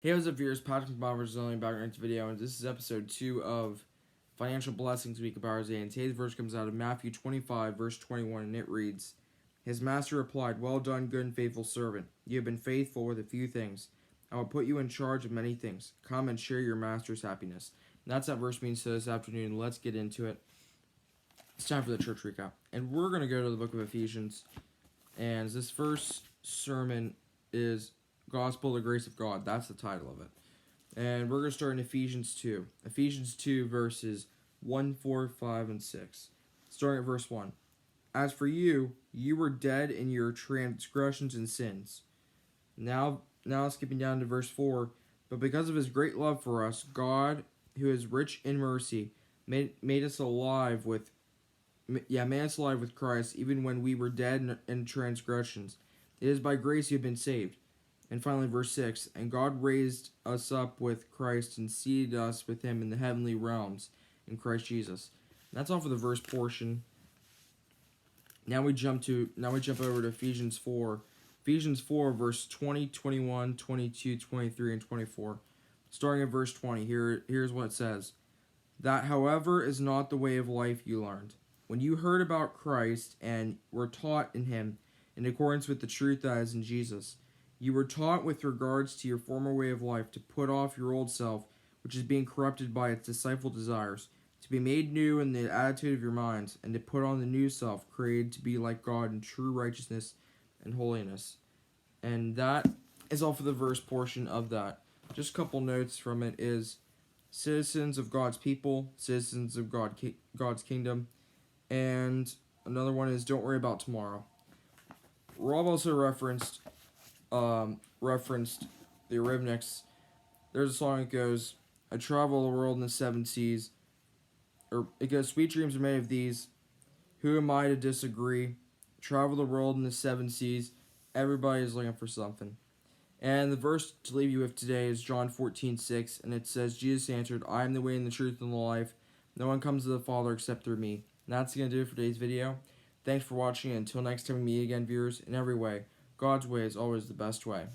Hey, what's up, viewers? Patrick McBob is only back next video, and this is episode 2 of Financial Blessings Week of Ours. And today's verse comes out of Matthew 25, verse 21, and it reads, His master replied, Well done, good and faithful servant. You have been faithful with a few things. I will put you in charge of many things. Come and share your master's happiness. And that's what verse means to this afternoon. Let's get into it. It's time for the church recap. And we're going to go to the book of Ephesians. And this first sermon is Gospel, the Grace of God. That's the title of it. And we're going to start in Ephesians 2. Ephesians 2 verses 1, 4, 5, and 6. Starting at verse 1. As for you, you were dead in your transgressions and sins. Now skipping down to verse 4. But because of his great love for us, God, who is rich in mercy, made us alive with Christ, even when we were dead in transgressions. It is by grace you have been saved. And finally, verse 6, And God raised us up with Christ and seated us with him in the heavenly realms in Christ Jesus. And that's all for the verse portion. Now we jump over to Ephesians 4. Ephesians 4, verse 20, 21, 22, 23, and 24. Starting at verse 20, here's what it says. That, however, is not the way of life you learned. When you heard about Christ and were taught in him, in accordance with the truth that is in Jesus, you were taught with regards to your former way of life to put off your old self, which is being corrupted by its deceitful desires, to be made new in the attitude of your minds, and to put on the new self, created to be like God in true righteousness and holiness. And that is all for the verse portion of that. Just a couple notes from it is citizens of God's people, citizens of God's kingdom, and another one is don't worry about tomorrow. Rob also referenced the Eurythmics. There's a song that goes, I travel the world in the seven seas. Or it goes, sweet dreams are made of these. Who am I to disagree? Travel the world in the seven seas. Everybody is looking for something. And the verse to leave you with today is John 14:6, and it says, Jesus answered, I am the way and the truth and the life. No one comes to the Father except through me. And that's going to do it for today's video. Thanks for watching, and until next time we meet again, viewers, in every way, God's way is always the best way.